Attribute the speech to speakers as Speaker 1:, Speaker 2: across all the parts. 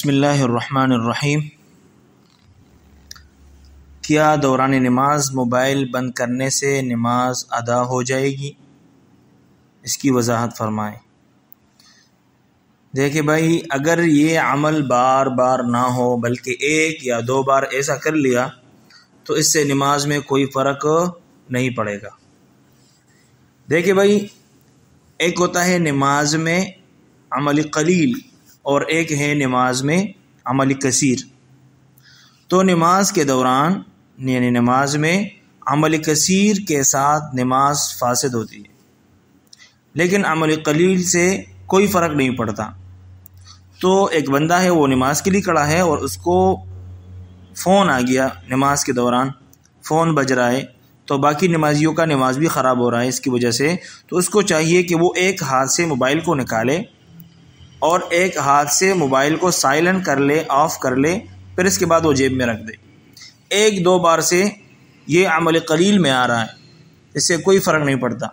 Speaker 1: بسم اللہ الرحمن الرحیم۔ کیا دوران نماز موبائل بند کرنے سے نماز ادا ہو جائے گی؟ اس کی وضاحت فرمائیں۔ دیکھیں بھائی، اگر یہ عمل بار بار نہ ہو بلکہ ایک یا دو بار ایسا کر لیا تو اس سے نماز میں کوئی فرق نہیں پڑے گا۔ دیکھیں بھائی، ایک ہوتا ہے نماز میں عمل قلیل اور ایک ہے نماز میں عمل کثیر۔ تو نماز کے دوران یعنی نماز میں عمل کثیر کے ساتھ نماز فاسد ہوتی ہے، لیکن عمل قلیل سے کوئی فرق نہیں پڑتا۔ تو ایک بندہ ہے، وہ نماز کے لیے کھڑا ہے اور اس کو فون آ گیا، نماز کے دوران فون بج رہا ہے، تو باقی نمازیوں کا نماز بھی خراب ہو رہا ہے اس کی وجہ سے۔ تو اس کو چاہیے کہ وہ ایک ہاتھ سے موبائل کو نکالے اور ایک ہاتھ سے موبائل کو سائلنٹ کر لے، آف کر لے، پھر اس کے بعد وہ جیب میں رکھ دے۔ ایک دو بار سے یہ عمل قلیل میں آ رہا ہے، اس سے کوئی فرق نہیں پڑتا۔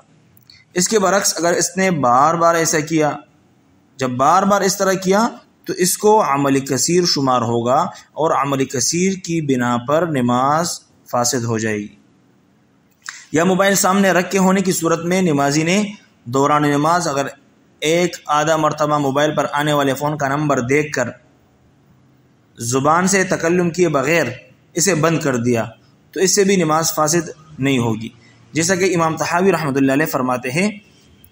Speaker 1: اس کے برعکس اگر اس نے بار بار ایسا کیا، جب بار بار اس طرح کیا تو اس کو عمل کثیر شمار ہوگا اور عمل کثیر کی بنا پر نماز فاسد ہو جائے گی۔ یا موبائل سامنے رکھ کے ہونے کی صورت میں نمازی نے دوران نماز اگر ایک آدھا مرتبہ موبائل پر آنے والے فون کا نمبر دیکھ کر زبان سے تکلم کیے بغیر اسے بند کر دیا تو اس سے بھی نماز فاسد نہیں ہوگی۔ جیسا کہ امام طحاوی رحمۃ اللہ علیہ فرماتے ہیں،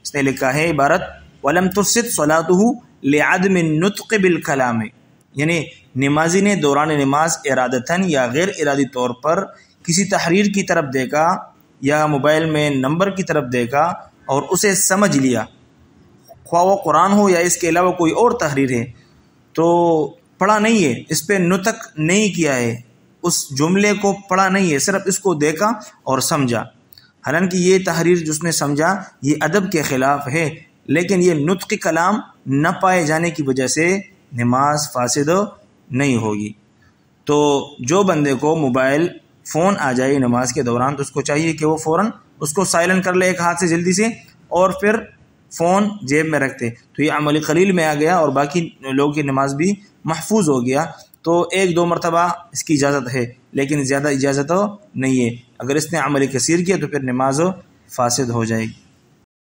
Speaker 1: اس نے لکھا ہے عبارت وَلَمْ تُفْسِدْ صَلَاتُهُ لِعَدْمِ النُّطْقِ بِالْكَلَامِ، یعنی نمازی نے دوران نماز ارادتاً یا غیر ارادی طور پر کسی تحریر کی طرف دیکھا یا موبائل میں نمبر کی طرف دیکھا اور اسے سمجھ لیا، خواہ وہ قرآن ہو یا اس کے علاوہ کوئی اور تحریر ہے، تو پڑھا نہیں ہے، اس پہ نطق نہیں کیا ہے، اس جملے کو پڑھا نہیں ہے، صرف اس کو دیکھا اور سمجھا۔ حالانکہ یہ تحریر جس نے سمجھا یہ ادب کے خلاف ہے، لیکن یہ نطق کلام نہ پائے جانے کی وجہ سے نماز فاسد نہیں ہوگی۔ تو جو بندے کو موبائل فون آ جائے نماز کے دوران تو اس کو چاہیے کہ وہ فوراً اس کو سائلنٹ کر لے ایک ہاتھ سے جلدی سے اور پھر فون جیب میں رکھتے، تو یہ عمل قلیل میں آ گیا اور باقی لوگوں کی نماز بھی محفوظ ہو گیا۔ تو ایک دو مرتبہ اس کی اجازت ہے، لیکن زیادہ اجازت نہیں ہے۔ اگر اس نے عمل کثیر کیا تو پھر نماز فاسد ہو جائے گی۔